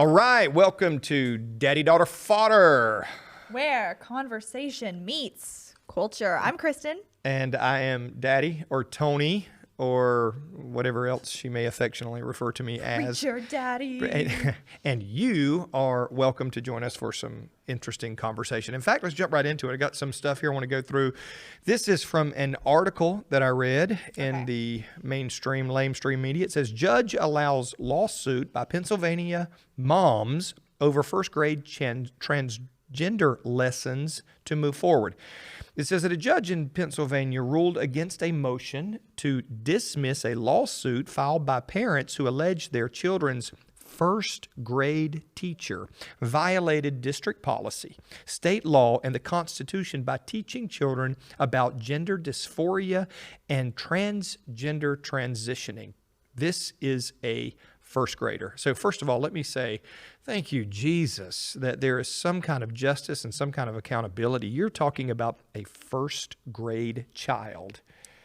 All right, welcome to Daddy-Daughter Fodder. Where conversation meets culture. I'm Kristen. And I am Daddy, or Tony, or whatever else she may affectionately refer to me as. Preacher Daddy. And you are welcome to join us for some interesting conversation. In fact, let's jump right into it. I got some stuff here I want to go through. This is from an article that I read in the mainstream, lamestream media. It says, Judge allows lawsuit by Pennsylvania moms over first grade transgender lessons to move forward. It says that a judge in Pennsylvania ruled against a motion to dismiss a lawsuit filed by parents who allege their children's first grade teacher violated district policy, state law, and the Constitution by teaching children about gender dysphoria and transgender transitioning. This is a first grader. So first of all, let me say, thank you, Jesus, that there is some kind of justice and some kind of accountability. You're talking about a first grade child.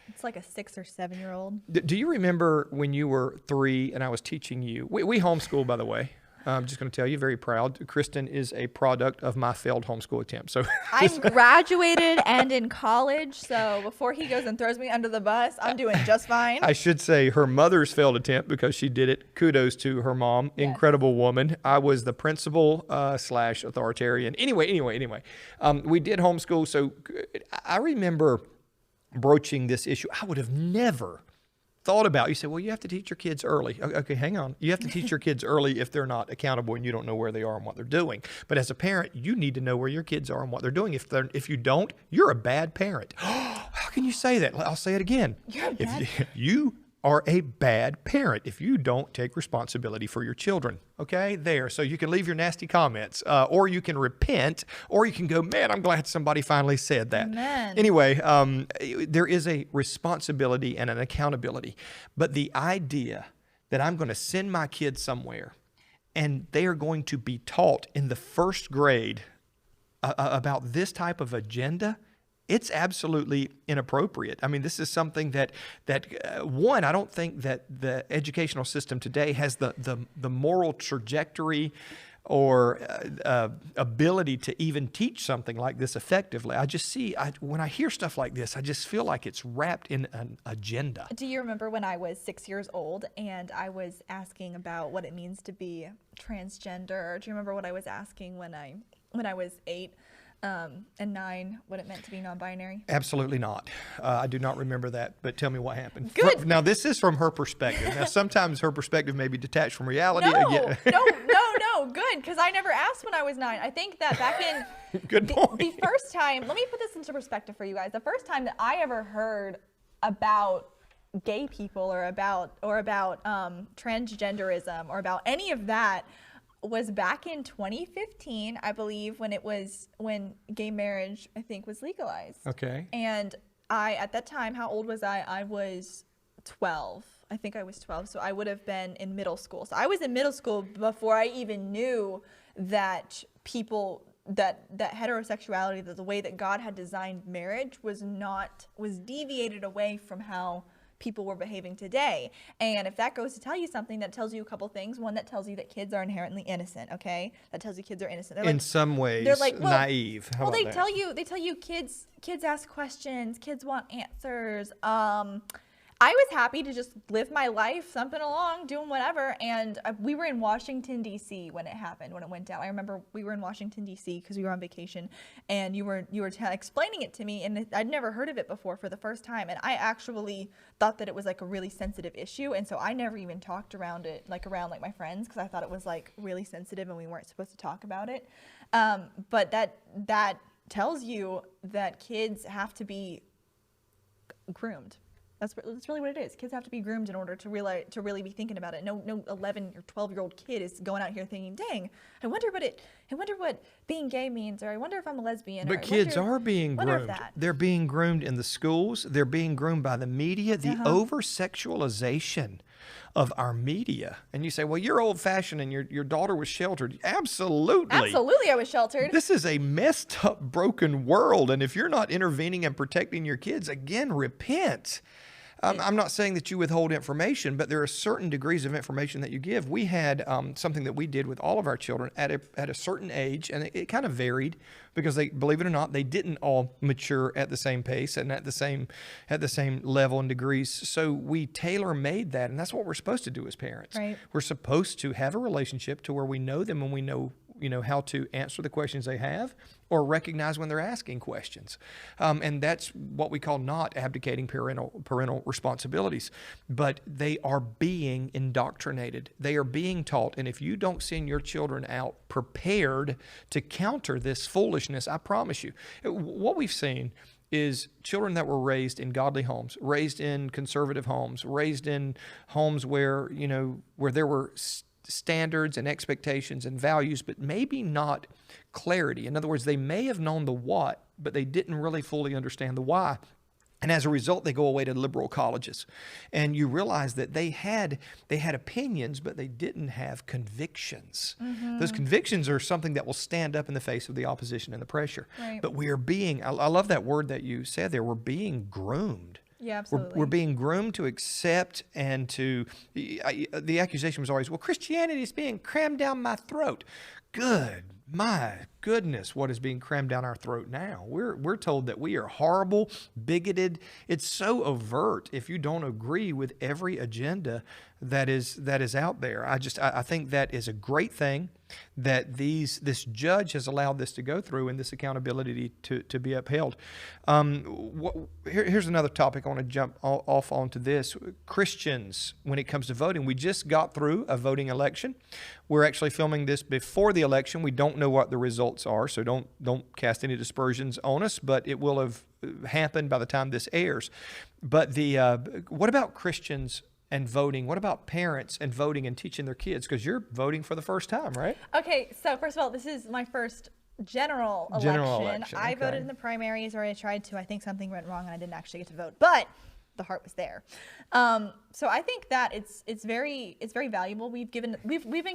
It's like a 6 or 7 year old. Do you remember when you were 3 and I was teaching you? We homeschool, by the way. I'm just going to tell you, very proud. Kristen is a product of my failed homeschool attempt. So I graduated and in college, so before he goes and throws me under the bus, I'm doing just fine. I should say her mother's failed attempt because she did it. Kudos to her mom. Yes. Incredible woman. I was the principal / authoritarian. Anyway. We did homeschool. So I remember broaching this issue. I would have never thought about. You say, well, you have to teach your kids early. Okay, hang on. You have to teach your kids early if they're not accountable and you don't know where they are and what they're doing. But as a parent, you need to know where your kids are and what they're doing. If you don't, you're a bad parent. How can you say that? I'll say it again. You are a bad parent if you don't take responsibility for your children. Okay, there. So you can leave your nasty comments, or you can repent, or you can go, man, I'm glad somebody finally said that. Amen. Anyway, there is a responsibility and an accountability. But the idea that I'm going to send my kids somewhere and they are going to be taught in the first grade about this type of agenda, it's absolutely inappropriate. I mean, this is something that one, I don't think that the educational system today has the moral trajectory or ability to even teach something like this effectively. I just see, when I hear stuff like this, I just feel like it's wrapped in an agenda. Do you remember when I was 6 years old and I was asking about what it means to be transgender? Do you remember what I was asking when I was 8? And 9, what it meant to be non-binary? Absolutely not. I do not remember that, but tell me what happened. Good. Now, this is from her perspective. Now, sometimes her perspective may be detached from reality. No, good, because I never asked when I was 9. I think that back in Good point. The first time, let me put this into perspective for you guys. The first time that I ever heard about gay people or about transgenderism or about any of that was back in 2015, I believe, when gay marriage, I think, was legalized. Okay. And at that time, how old was I? I was 12. I think I was 12. So I would have been in middle school. So I was in middle school before I even knew that that heterosexuality, that the way that God had designed marriage was deviated away from how people were behaving today. And if that goes to tell you something, that tells you a couple things. One, that tells you that kids are inherently innocent. Okay, that tells you kids are innocent. In some ways, they're like, naive. How about they that? tell you kids ask questions, kids want answers. I was happy to just live my life, thumping along, doing whatever. And we were in Washington, D.C. when it happened, when it went down. I remember we were in Washington, D.C. because we were on vacation. And you were explaining it to me. And I'd never heard of it before for the first time. And I actually thought that it was like a really sensitive issue. And so I never even talked around it, around my friends, because I thought it was like really sensitive and we weren't supposed to talk about it. But that tells you that kids have to be groomed. That's really what it is. Kids have to be groomed in order to really be thinking about it. No 11 or 12-year-old kid is going out here thinking, "Dang, I wonder what being gay means," or "I wonder if I'm a lesbian." But kids are being groomed. They're being groomed in the schools. They're being groomed by the media. The over-sexualization of our media. And you say, well, you're old-fashioned and your daughter was sheltered. Absolutely. Absolutely, I was sheltered. This is a messed up, broken world. And if you're not intervening and protecting your kids, again, repent. I'm not saying that you withhold information, but there are certain degrees of information that you give. We had something that we did with all of our children at a certain age, and it kind of varied because they, believe it or not, they didn't all mature at the same pace and at the same level and degrees. So we tailor-made that, and that's what we're supposed to do as parents. Right. We're supposed to have a relationship to where we know them and we know how to answer the questions they have or recognize when they're asking questions. And that's what we call not abdicating parental responsibilities, but they are being indoctrinated. They are being taught. And if you don't send your children out prepared to counter this foolishness, I promise you, what we've seen is children that were raised in godly homes, raised in conservative homes, raised in homes where there were standards and expectations and values, but maybe not clarity. In other words, they may have known the what, but they didn't really fully understand the why. And as a result, they go away to liberal colleges. And you realize that they had opinions, but they didn't have convictions. Mm-hmm. Those convictions are something that will stand up in the face of the opposition and the pressure. Right. But we are being, I love that word that you said there, we're being groomed. Yeah, absolutely. We're being groomed to accept and to, the accusation was always, well, Christianity is being crammed down my throat. My goodness, what is being crammed down our throat now? We're told that we are horrible, bigoted. It's so overt if you don't agree with every agenda that is out there. I think that is a great thing that this judge has allowed this to go through and this accountability to be upheld. Here's another topic I want to jump off onto this. Christians, when it comes to voting, we just got through a voting election. We're actually filming this before the election. We don't know what the results are, so don't cast any dispersions on us, but it will have happened by the time this airs. But what about Christians and voting? What about parents and voting and teaching their kids? Because you're voting for the first time, right? Okay, so first of all, this is my first general election. I voted in the primaries, or I tried to. I think something went wrong and I didn't actually get to vote, but the heart was there. So I think that it's very valuable. We've been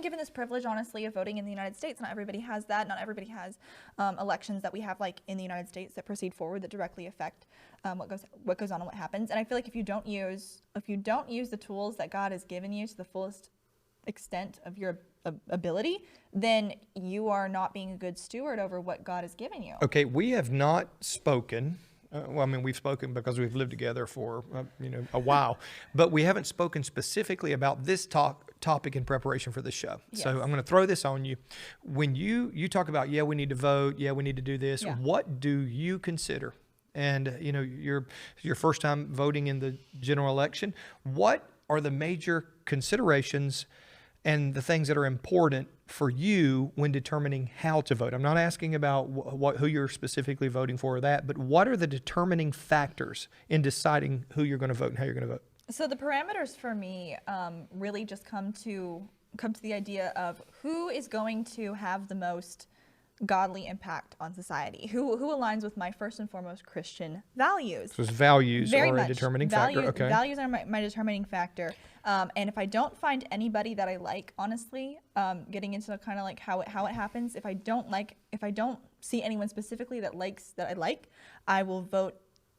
given this privilege, honestly, of voting in the United States. Not everybody has that. Not everybody has elections that we have, like in the United States, that proceed forward, that directly affect what goes on and what happens. And I feel like if you don't use the tools that God has given you to the fullest extent of your ability, then you are not being a good steward over what God has given you. Okay, we have not spoken. We've spoken because we've lived together for a while, but we haven't spoken specifically about this topic in preparation for the show. Yes. So I'm going to throw this on you. When you talk about, we need to vote, we need to do this, what do you consider? And your first time voting in the general election, what are the major considerations and the things that are important for you when determining how to vote? I'm not asking about who you're specifically voting for or that, but what are the determining factors in deciding who you're going to vote and how you're going to vote? So the parameters for me really just come to the idea of who is going to have the most godly impact on society, who aligns with my first and foremost Christian values. So values are a determining factor. Okay. Values are my determining factor. And if I don't find anybody that I like, honestly, getting into kind of like how it happens, if I don't see anyone specifically that I like, I will vote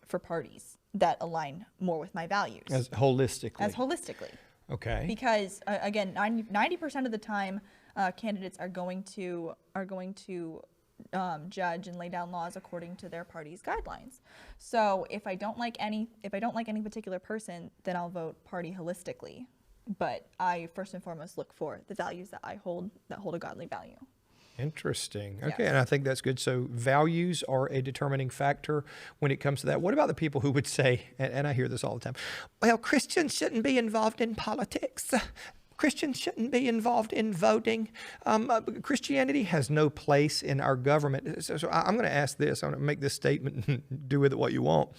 for parties that align more with my values. As holistically. Okay. Because again, 90% of the time, candidates are going to judge and lay down laws according to their party's guidelines. So if I don't like any particular person, then I'll vote party holistically. But I first and foremost look for the values that hold a godly value. Interesting. Okay, yes. And I think that's good. So values are a determining factor when it comes to that. What about the people who would say, and I hear this all the time, well, Christians shouldn't be involved in politics. Christians shouldn't be involved in voting. Christianity has no place in our government. So I'm going to ask this. I'm going to make this statement and do with it what you want.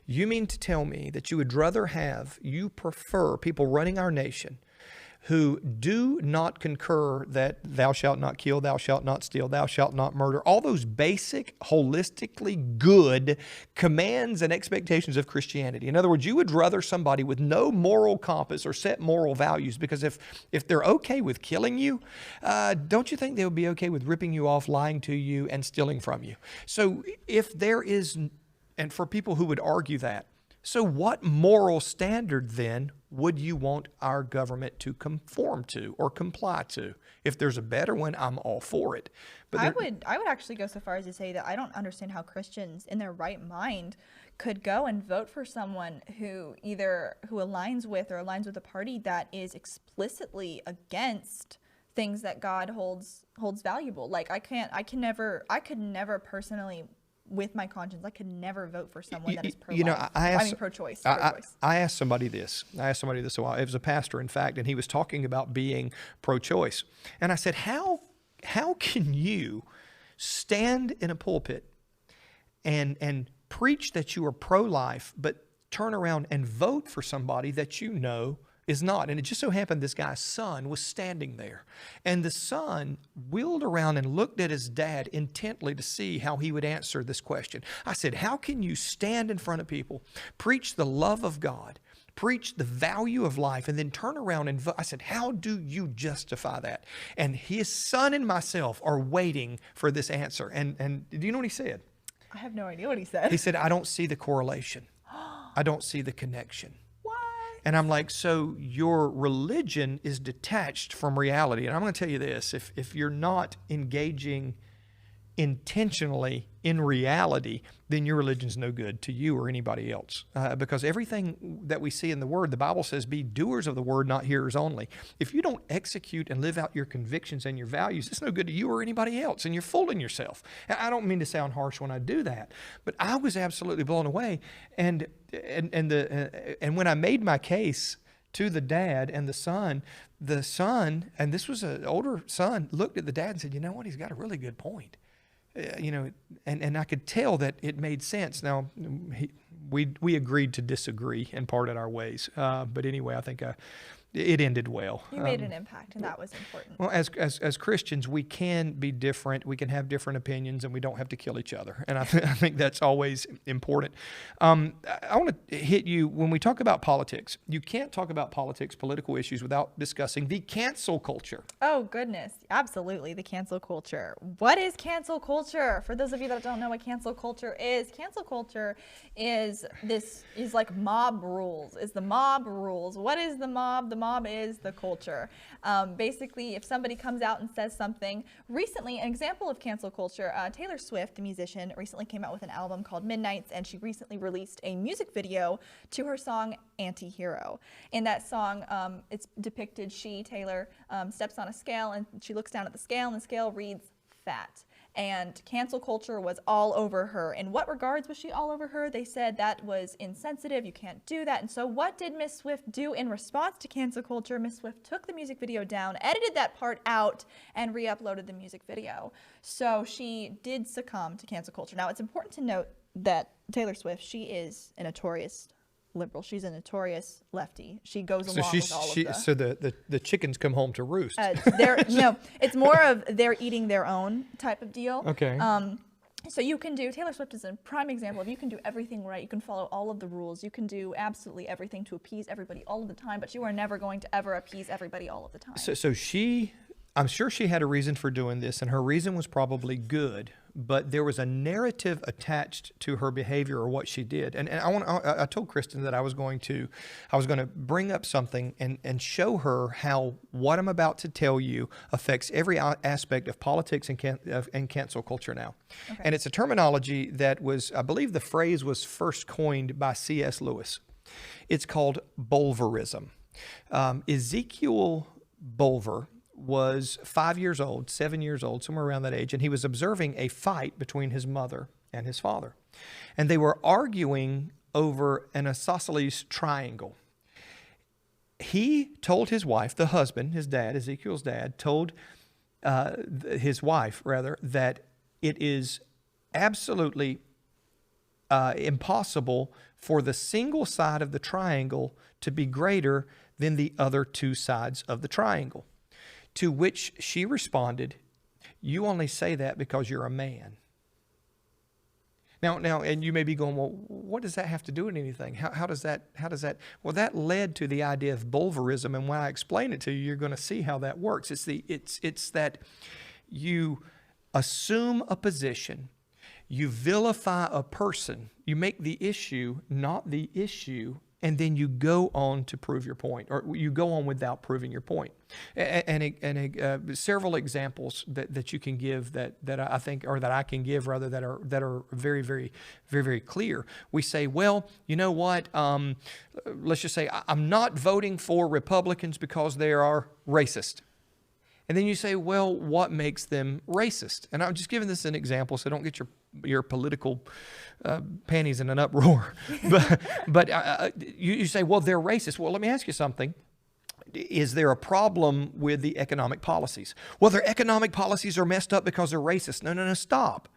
You mean to tell me that you prefer people running our nation who do not concur that thou shalt not kill, thou shalt not steal, thou shalt not murder, all those basic, holistically good commands and expectations of Christianity. In other words, you would rather somebody with no moral compass or set moral values, because if they're okay with killing you, don't you think they would be okay with ripping you off, lying to you, and stealing from you? So if there is, and for people who would argue that, So what moral standard then would you want our government to conform to or comply to? If there's a better one, I'm all for it. But I would actually go so far as to say that I don't understand how Christians in their right mind could go and vote for someone who aligns with a party that is explicitly against things that God holds valuable. Like I could never personally, with my conscience, I could never vote for someone that is pro-life. Pro-choice. I asked somebody this. A while. It was a pastor, in fact, and he was talking about being pro-choice. And I said, how can you stand in a pulpit and preach that you are pro-life, but turn around and vote for somebody that you know is not? And it just so happened this guy's son was standing there. And the son wheeled around and looked at his dad intently to see how he would answer this question. I said, how can you stand in front of people, preach the love of God, preach the value of life, and then turn around and vote? I said, how do you justify that? And his son and myself are waiting for this answer. And do you know what he said? I have no idea what he said. He said, I don't see the correlation. I don't see the connection. And I'm like, so your religion is detached from reality. And I'm going to tell you this, if you're not engaging intentionally in reality, then your religion's no good to you or anybody else. Because everything that we see in the Word, the Bible says, be doers of the Word, not hearers only. If you don't execute and live out your convictions and your values, it's no good to you or anybody else, and you're fooling yourself. I don't mean to sound harsh when I do that, but I was absolutely blown away. And when I made my case to the dad and the son, and this was an older son, looked at the dad and said, you know what, he's got a really good point. And I could tell that it made sense. Now, we agreed to disagree and parted our ways. But anyway, I think it ended well. You made an impact, and that was important. Well, as Christians, we can be different. We can have different opinions, and we don't have to kill each other. And I think that's always important. I want to hit you, when we talk about politics, you can't talk about politics, political issues, without discussing the cancel culture. Oh, goodness. Absolutely, the cancel culture. What is cancel culture? For those of you that don't know what cancel culture is like mob rules. Is the mob rules. What is the mob? The mob is the culture. Basically, if somebody comes out and says something, recently, an example of cancel culture, Taylor Swift, a musician, recently came out with an album called Midnights, and she recently released a music video to her song Anti-Hero. In that song, it's depicted Taylor, steps on a scale, and she looks down at the scale, and the scale reads fat. And cancel culture was all over her. In what regards was she all over her? They said that was insensitive, you can't do that. And so what did Miss Swift do in response to cancel culture? Miss Swift took the music video down, edited that part out, and re-uploaded the music video. So she did succumb to cancel culture. Now, it's important to note that Taylor Swift, she is a notorious liberal. She's a notorious lefty. She goes along with all of the... So the chickens come home to roost. It's more of they're eating their own type of deal. Okay. So Taylor Swift is a prime example of you can do everything right. You can follow all of the rules. You can do absolutely everything to appease everybody all of the time, but you are never going to ever appease everybody all of the time. So I'm sure she had a reason for doing this, and her reason was probably good, but there was a narrative attached to her behavior or what she did. And I told Kristen that I was going to bring up something and show her how what I'm about to tell you affects every aspect of politics and cancel culture now. Okay. And it's a terminology that was, I believe the phrase was first coined by C.S. Lewis. It's called Bulverism. Ezekiel Bulver was 5 years old, 7 years old, somewhere around that age, and he was observing a fight between his mother and his father. And they were arguing over an isosceles triangle. He told his wife, the husband, his dad, Ezekiel's dad, told his wife, rather, that it is absolutely impossible for the single side of the triangle to be greater than the other two sides of the triangle. To which she responded, "You only say that because you're a man." Now, and you may be going, well, what does that have to do with anything? How does that? Well, that led to the idea of Bulverism, and when I explain it to you, you're going to see how that works. It's that you assume a position. You vilify a person. You make the issue not the issue, and then you go on to prove your point, or you go on without proving your point. And several examples that you can give that I think, or that I can give rather, that are very, very, very, very clear. We say, well, you know what? Let's just say I'm not voting for Republicans because they are racist. And then you say, well, what makes them racist? And I'm just giving this an example, so don't get your political panties in an uproar. But you say, well, they're racist. Well, let me ask you something. Is there a problem with the economic policies? Well, their economic policies are messed up because they're racist. No, stop.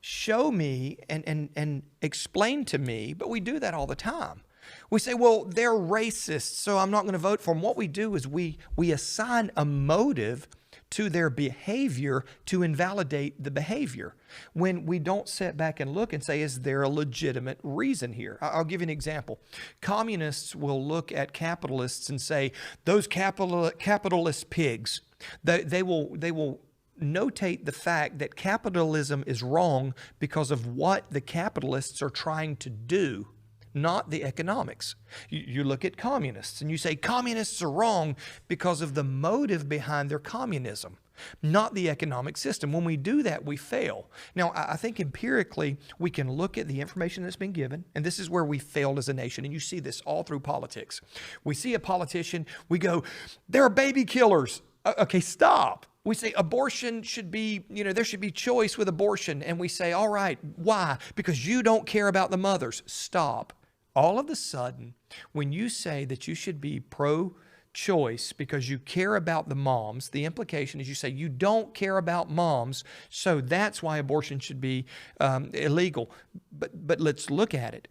Show me and explain to me, but we do that all the time. We say, well, they're racist, so I'm not going to vote for them. What we do is we assign a motive to their behavior to invalidate the behavior, when we don't sit back and look and say, is there a legitimate reason here? I'll give you an example. Communists will look at capitalists and say, those capitalist pigs. They will notate the fact that capitalism is wrong because of what the capitalists are trying to do, not the economics. You look at communists and you say communists are wrong because of the motive behind their communism, not the economic system. When we do that, we fail. Now, I think empirically we can look at the information that's been given, and this is where we failed as a nation, and you see this all through politics. We see a politician, we go, they're baby killers. Okay, stop. We say abortion should be, there should be choice with abortion, and we say, all right, why? Because you don't care about the mothers. Stop. All of a sudden, when you say that you should be pro-choice because you care about the moms, the implication is you say you don't care about moms, so that's why abortion should be illegal. But let's look at it.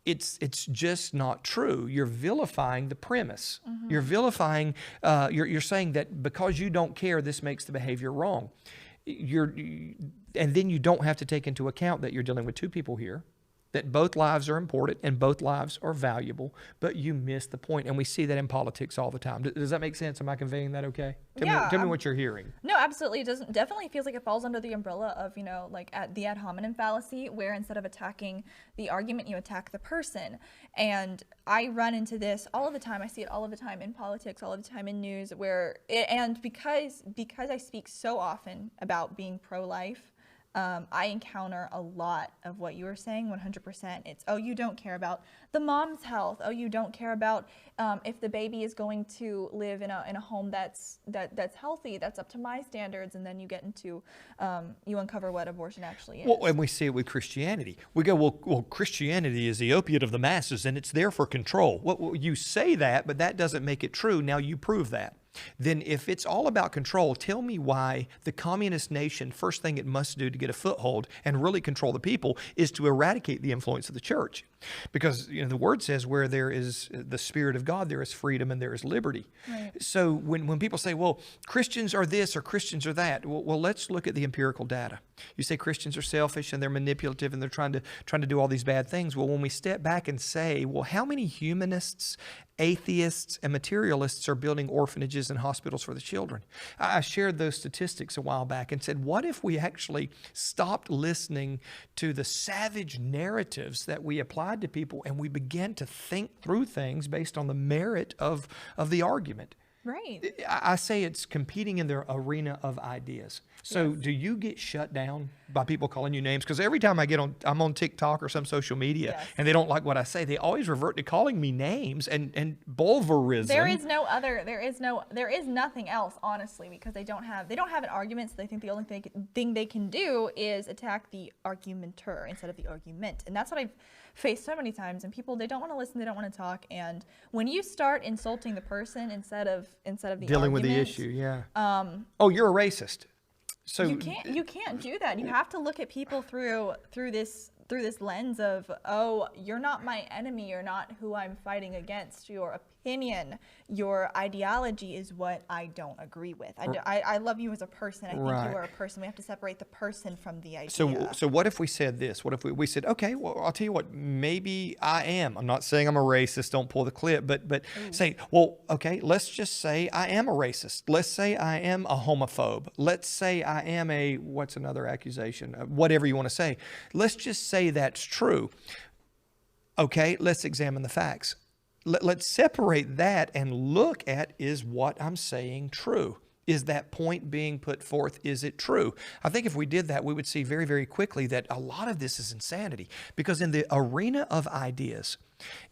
It's just not true. You're vilifying the premise. Mm-hmm. You're vilifying, you're saying that because you don't care, this makes the behavior wrong. And then you don't have to take into account that you're dealing with two people here, that both lives are important and both lives are valuable, but you miss the point. And we see that in politics all the time. Does that make sense? Am I conveying that okay? Tell me what you're hearing. No, absolutely. It definitely feels like it falls under the umbrella of, like at the ad hominem fallacy, where instead of attacking the argument, you attack the person. And I run into this all of the time. I see it all of the time in politics, all of the time in news, and because I speak so often about being pro-life, I encounter a lot of what you were saying, 100%. It's, oh, you don't care about the mom's health. Oh, you don't care about if the baby is going to live in a home that's healthy, that's up to my standards. And then you get into, you uncover what abortion actually is. Well, and we see it with Christianity. We go, well, Christianity is the opiate of the masses, and it's there for control. Well, you say that, but that doesn't make it true. Now you prove that. Then if it's all about control, tell me why the communist nation, first thing it must do to get a foothold and really control the people is to eradicate the influence of the church. Because the word says where there is the Spirit of God, there is freedom and there is liberty. Right. So when people say, well, Christians are this or Christians are that, well, let's look at the empirical data. You say Christians are selfish and they're manipulative and they're trying to do all these bad things. Well, when we step back and say, well, how many humanists, atheists, and materialists are building orphanages and hospitals for the children? I shared those statistics a while back and said, what if we actually stopped listening to the savage narratives that we applied to people and we began to think through things based on the merit of the argument? Right. I say it's competing in the arena of ideas. So yes. Do you get shut down by people calling you names? Because every time I'm on TikTok or some social media, yes, and they don't like what I say, they always revert to calling me names and Bulverism. There is nothing else, honestly, because they don't have an argument, so they think the only thing they can do is attack the argumenter instead of the argument. And that's what I've faced so many times, and people, they don't want to listen, they don't want to talk, and when you start insulting the person instead of the dealing argument, with the issue, yeah. Oh, you're a racist. So you can't do that. You have to look at people through this lens of, oh, you're not my enemy, you're not who I'm fighting against, you're opinion. Your ideology is what I don't agree with. I love you as a person. I think Right. you are a person. We have to separate the person from the idea. So what if we said this? What if we said, okay, well, I'll tell you what, maybe I am. I'm not saying I'm a racist. Don't pull the clip, but say, well, okay, let's just say I am a racist. Let's say I am a homophobe. Let's say I am what's another accusation? Whatever you want to say. Let's just say that's true. Okay, let's examine the facts. Let's separate that and look at, is what I'm saying true? Is that point being put forth, is it true? I think if we did that, we would see very, very quickly that a lot of this is insanity. Because in the arena of ideas,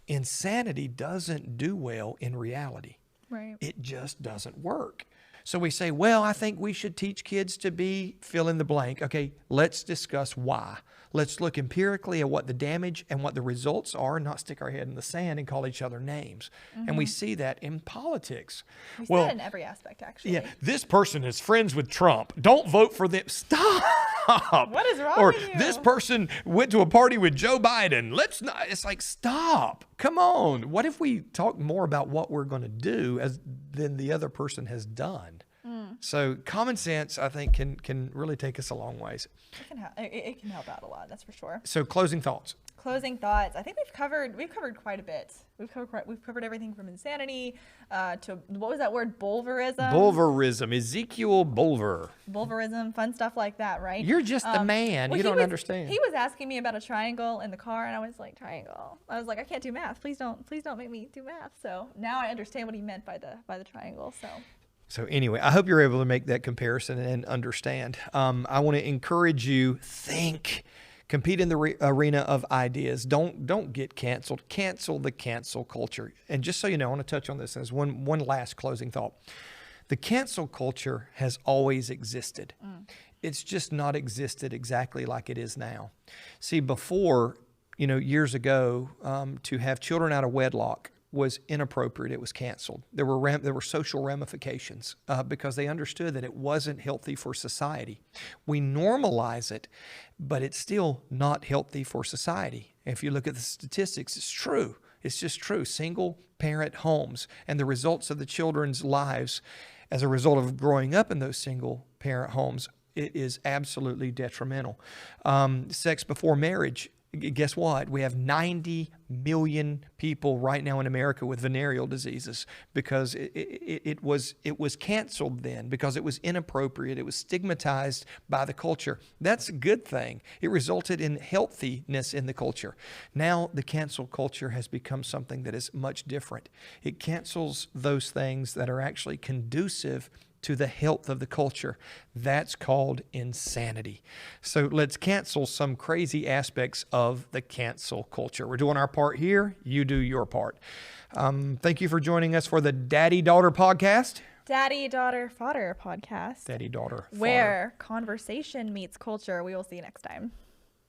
insanity doesn't do well in reality. Right. It just doesn't work. So we say, well, I think we should teach kids to be fill in the blank. Okay, let's discuss why. Let's look empirically at what the damage and what the results are, and not stick our head in the sand and call each other names. And we see that in politics. We see that in every aspect, actually. Yeah, this person is friends with Trump. Don't vote for them. Stop. What is wrong or with you? this person went to a party with Joe Biden. Let's not. It's like, stop. Come on. What if we talk more about what we're going to do than the other person has done? So common sense, I think, can really take us a long ways. It can help out a lot, that's for sure. So closing thoughts. Closing thoughts. I think we've covered quite a bit. We've covered everything from insanity to, what was that word? Bulverism. Bulverism. Ezekiel Bulver. Bulverism, fun stuff like that, right? You're just the man. Well, you don't understand. He was asking me about a triangle in the car, and I was like, triangle. I was like, I can't do math. Please don't make me do math. So now I understand what he meant by the triangle. So anyway, I hope you're able to make that comparison and understand. I want to encourage you, think, compete in the arena of ideas. Don't get canceled. Cancel the cancel culture. And just so you know, I want to touch on this as one last closing thought. The cancel culture has always existed. It's just not existed exactly like it is now. See, before, years ago, to have children out of wedlock was inappropriate. It was canceled. There were social ramifications because they understood that it wasn't healthy for society. We normalize it, but it's still not healthy for society. If you look at the statistics, it's true. It's just true. Single parent homes and the results of the children's lives as a result of growing up in those single parent homes, it is absolutely detrimental. Sex before marriage. Guess what? We have 90 million people right now in America with venereal diseases because it was canceled then because it was inappropriate. It was stigmatized by the culture. That's a good thing. It resulted in healthiness in the culture. Now the cancel culture has become something that is much different. It cancels those things that are actually conducive to the health of the culture. That's called insanity. So let's cancel some crazy aspects of the cancel culture. We're doing our part here. You do your part. Thank you for joining us for the Daddy-Daughter podcast. Daddy-Daughter Fodder podcast. Daddy-Daughter Fodder. Where conversation meets culture. We will see you next time.